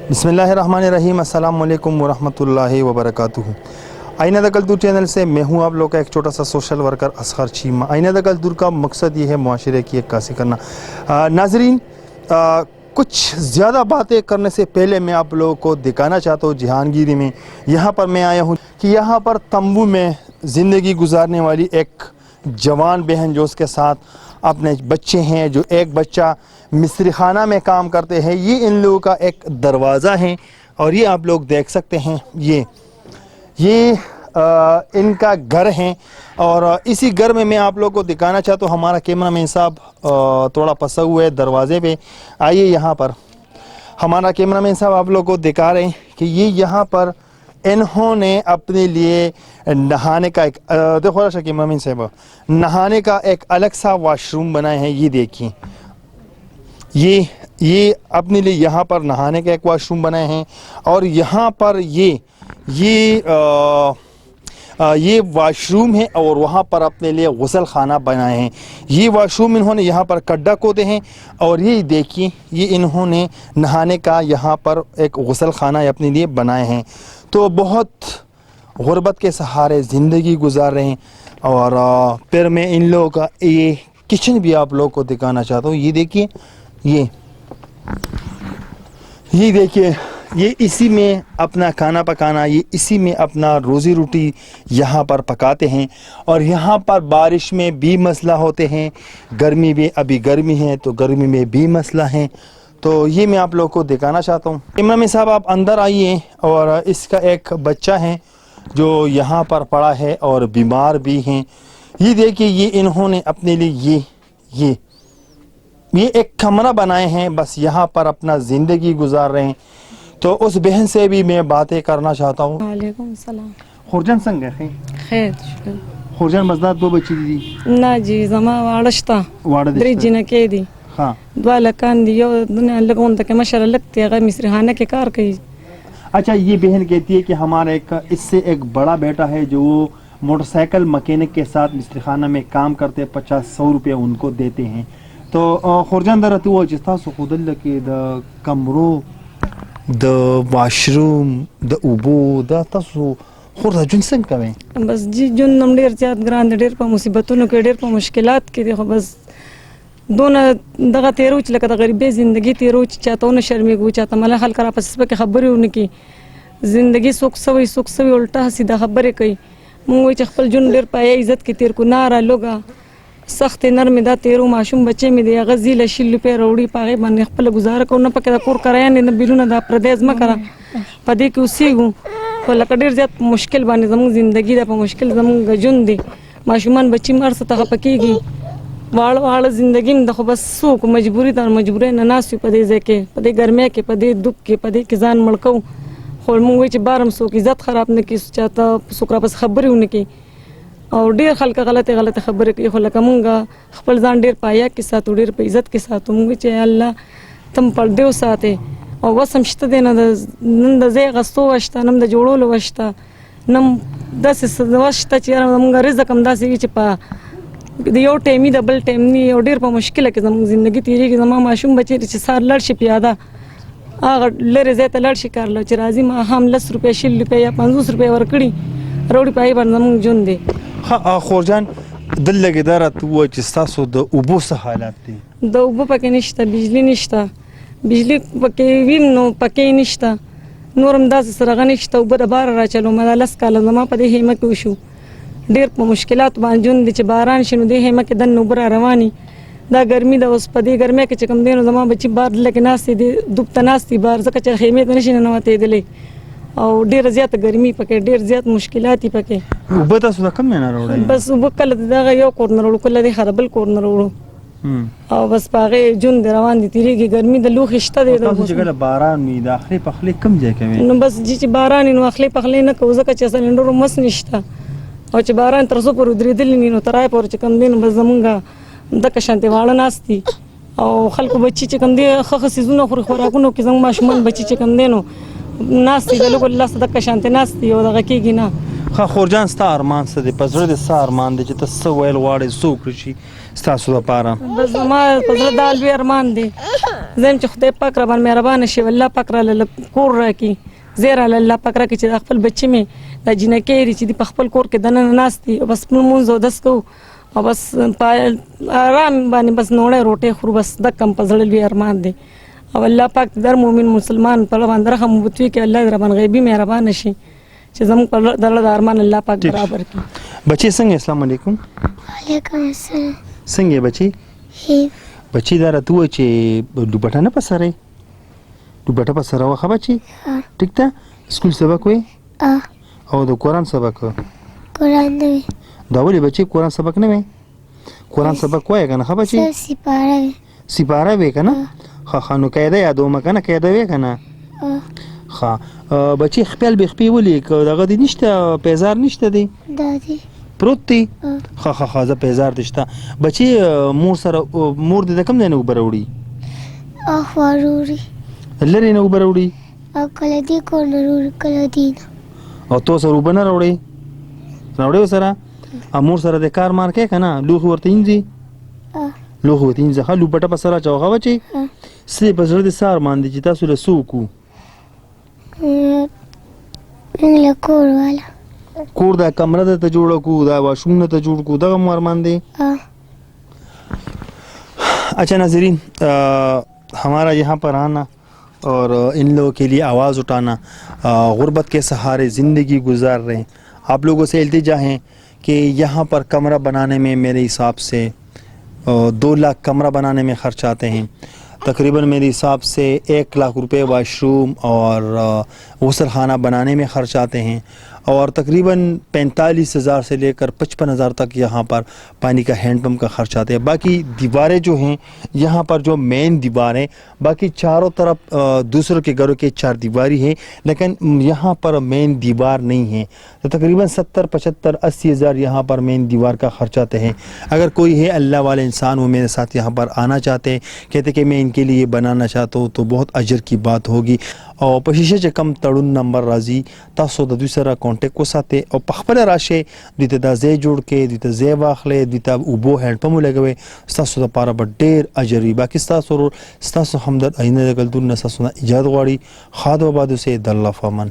बिस्मिल्लाहिर्रहमानिर्रहीम, अस्सलाम वालेकुम वरहमतुल्लाहि वबरकातुहू। आईना द कल्तूर चैनल से मैं हूं आप लोग का एक छोटा सा सोशल वर्कर असगर चीमा। आईना द कल्तूर का मकसद ये है मुआशरे की अक्कासी करना। नाजरीन, कुछ ज़्यादा बातें करने से पहले मैं आप लोगों को दिखाना चाहता हूँ जहांगीरी में यहाँ पर मैं आया हूँ कि यहाँ पर तंबू में ज़िंदगी गुजारने वाली एक जवान बहन जो उसके साथ अपने बच्चे हैं, जो एक बच्चा मिस्त्री खाना में काम करते हैं, ये इन लोगों का एक दरवाज़ा है और ये आप लोग देख सकते हैं ये इनका घर है। और इसी घर में मैं आप लोग को दिखाना चाहता हूँ। हमारा कैमरा मैन साहब थोड़ा फंसा हुआ है दरवाजे पे। आइए, यहाँ पर हमारा कैमरा मैन साहब आप लोग को दिखा रहे हैं कि ये यहाँ पर इन्होंने अपने लिए नहाने का एक देखो कैमरा मैन साहब, नहाने का एक अलग सा वॉशरूम बनाए हैं। ये देखिए, ये अपने लिए यहाँ पर नहाने का एक वॉशरूम बनाए हैं और यहाँ पर ये वॉशरूम है और वहाँ पर अपने लिए गुसल खाना बनाए हैं। ये वॉशरूम इन्होंने यहाँ पर गड्ढा खोदे हैं और ये देखिए, ये इन्होंने नहाने का यहाँ पर एक गुसल खाना अपने लिए बनाए हैं। तो बहुत गुर्बत के सहारे ज़िंदगी गुजार रहे हैं। और फिर मैं इन लोगों का ये किचन भी आप लोगों को दिखाना चाहता हूँ। ये देखिए, ये देखिए, ये इसी में अपना खाना पकाना, ये इसी में अपना रोज़ी रोटी यहाँ पर पकाते हैं। और यहाँ पर बारिश में भी मसला होते हैं, गर्मी में, अभी गर्मी है तो गर्मी में भी मसला है। तो ये मैं आप लोगों को दिखाना चाहता हूँ। इमाम साहब आप अंदर आइए। और इसका एक बच्चा है जो यहाँ पर पड़ा है और बीमार भी हैं। ये देखिए, ये इन्होंने अपने लिए ये एक कमरा बनाए हैं, बस यहाँ पर अपना ज़िंदगी गुजार रहे हैं। तो उस बहन से भी मैं बातें करना चाहता हूँ। वालेकुम सलाम। खुरजन संग है खैर खुरजन मजदार दो बच्ची दी ना जी जमा वाड़श्ता ब्रिज न के दी हाँ द्वाला कान दी यो दुनिया लगों तक माशाल्लाह लगती है मिस्री खाने के कार कही। अच्छा, ये बहन कहती है कि हमारा इससे एक बड़ा बेटा है जो मोटरसाइकिल मैकेनिक के साथ मिस्त्री खाना में काम करते, 50-100 रुपये उनको देते हैं। तो खुरजन दर तो जिस खुदल के द कमरो द वॉशरूम द उबो द तसो खुर्दा जुनसन कवे बस जी जुन नम डेर ज्याद ग्रांड डेर पर मुसीबतों के डेर पर मुश्किलात के देखो बस दोनों दगा तेरोच लगा गरीबी जिंदगी तेरोच चाहता हूँ शर्मी को चाहता मला हाल करा पस पे खबर है उनकी जिंदगी सुख सवी उल्टा सीधा खबर है कई मुँह चखपल जुन डेर पाया इज्जत की तेर को नारा लोगा सख्त नरम दा तेरो माशूम बच्चे में दिया गजील शिल पे रोड़ी पागे बने खपल गुजारा को न पके कोर कराया ने बिलुना दा प्रदेश में करा पदे की उसी गु तो लकड़ेर जात मुश्किल बने जम जिंदगी दा मुश्किल जम गजुन दी माशूमान बच्ची मर सता पकेगी वाड़ जिंदगी में देखो बस सूख मजबूरी तार मजबूरी ननास पदे जेके पदे गर्मे के पदे दुख के पदे किसान मड़को खोल मुँह च बारम सो की इज्जत खराब ने की चाहता सुकरा बस खबर ही उनकी और डेर खल का गलत खबर की खोला कमूंगा खपल जान डेर पाया के साथ डेर पे इज्जत के साथ मुँह चे अल्लाह तम पढ़ दे साथे और वह समझते देना नंद जे गस्तो वश्ता नम द जोड़ो लो वश्ता नम दस वश्ता चेरा नमगा रिज़्क़ हम दासी विच पा दियो टेमी डबल टेमनी और डेर पर मुश्किल है कि जम जिंदगी तेरी की जमा माशूम बच्चे रिच सार लड़शी प्यादा अगर लेरे जेत लड़शी कर लो चिराजी मा हम 10 रुपये 60 रुपये या 50 रुपये वरकड़ी रोडी पाई बन जम जुन दे। हाँ खुरजान दिल लगे दारा तो जिस्ता सो द उबो से हालात थी द उबो पके निश्ता बिजली पके विम पके निश्ता नूरम दास सरगा निश्ता उबर बार रा चलो मदालस काला जमा पदे हेमा कुशु डेर पर मुश्किलात बान जुन दिच बारान शिनु दे हेमा के दन उबरा रवानी दा गर्मी दा उस पदे गर्मे के चकम देनो जमा बच्ची बार लेके नास्ती दे दुबता नास्ती बार जका च हेमे तनशिन नवाते दिले और डेर ज्यादा गर्मी पके डेर ज्यादा मुश्किलात ही पके उबता सुदा कम ना रोड बस उब कल दा यो कॉर्नर रोड कल दे खरबल कॉर्नर रोड और बस पागे जुन दे रवान दी तिरी की गर्मी द लू खिश्ता दे दो जगह बारान मी दाखले पखले कम जे के न बस जी बारान नो अखले पखले न को जका च सिलेंडर मस निश्ता और च बारान तरसो पर उदरी दिल नी नो तराय पर च कम दिन बस जमुंगा दक शांति वाला नास्ती और खल को बच्ची च कम दे खखसी जुनो खुर खुरा को नो कि जम माशमन बच्ची च कम देनो नास्ती दलो अल्लाह सदक शांति नास्ती और दकीगी ना खा खुरजान स्ता अरमान से दे पजरे दे सा अरमान दे त सवेल वाड़े सो कृषि ستاسو لپاره بس زما په زړه دا لوی ارمان دی زم چې خدای پاک را باندې مهربانه شي الله پاک را کور راکړي زیره الله پاک راکړي چې د خپل بچی مې د جنکې لري چې د خپل کور کې دننه ناست دي او بس مونږ داس کوو او بس آرام باندې بس نوړې روټې خورو بس د کم په زړه لوی ارمان دی او الله پاک در مؤمن مسلمان په باندې رحم وکړي کې الله در باندې غیبی مهربانه شي چې زموږ په دغه د ارمان الله پاک برابر کړي. بچی څنګه؟ السلام علیکم. وعلیکم السلام. څنګه بچی؟ بچی دا راته وایي چې دوپټه نه په سر یې؟ دوپټه په سر وخه بچی؟ ټیک ده. سکول سبق وې او د قرآن سبق؟ قرآن نه وي. دا ولې بچی قرآن سبق نه وي؟ قرآن سبق وایه که نه ښه بچی؟ سپاره وي. سپاره وې که نه؟ ښه نو قاعده یادومه که نه؟ قاعده وې که نه؟ ښه بچی خپل به خپې ولې که دغه دی نشته پیزار نشته دی؟ دا دی پروت دی؟ ښه زه پیزار دی شته. بچی مور سره مور دې د کوم ځای نه اوبه راوړي؟ اخوا وروړي لرې نه اوبه راوړي؟ او کله دې کور نه وروړي کله دې نه. او تو سره اوبه نه راوړې؟ راوړې ورسره؟ او مور سره د کار مار کوې که نه؟ لوښي ورته وینځي؟ لوښي ورته وینځه. ښه لوبټه په سر اچوه ښه بچی. څه په زړه دې څه ارمان دی چې تاسو له څه وکړو؟ موږ له کور والا کور دا کمره درته جوړه کړو دا واشروم درته جوړ کړو دغه مو ارمان دی؟ اچھا ناظرین ہمارا یہاں پر آنا اور ان لوگوں کے لیے آواز اٹھانا غربت کے سہارے زندگی گزار رہے ہیں. آپ لوگوں سے التجا ہے کہ یہاں پر کمرہ بنانے میں میرے حساب سے 2 لاکھ کمرہ بنانے میں خرچ آتے ہیں. تقریباً میرے حساب سے 1 لاکھ روپے واش روم اور غسل خانہ بنانے میں خرچ آتے ہیں اور تقریباً 45,000 سے لے کر 55,000 تک یہاں پر پانی کا ہینڈ پمپ کا خرچ آتے ہیں. باقی دیواریں جو ہیں یہاں پر جو مین دیواریں باقی چاروں طرف دوسروں کے گھروں کے 4 دیواری ہیں لیکن یہاں پر مین دیوار نہیں ہے. تو تقریباً 70, 75, 80,000 یہاں پر مین دیوار کا خرچ آتے ہیں. اگر کوئی ہے اللہ والے انسان وہ میرے ساتھ یہاں پر آنا چاہتے ہیں کہتے کہ میں ان کے لیے بنانا چاہتا ہوں تو بہت اجر کی بات ہوگی. او په شیشه چې کم تړون نمبر راځي تاسو د دوی سره کانټیکټ وساتئ او په خپله راشئ دوی ته دا ځای جوړ کړئ دوی ته ځای واخلئ دوی ته اوبو هینډ پمپ ولګوئ ستاسو دپاره به ډېر اجر وي. باقي ستاسو ورور ستاسو همدرد آینه د کلتور نه ستاسو نه ایجاد غواړي. ښاد و آباد اوسئ د الله په امان.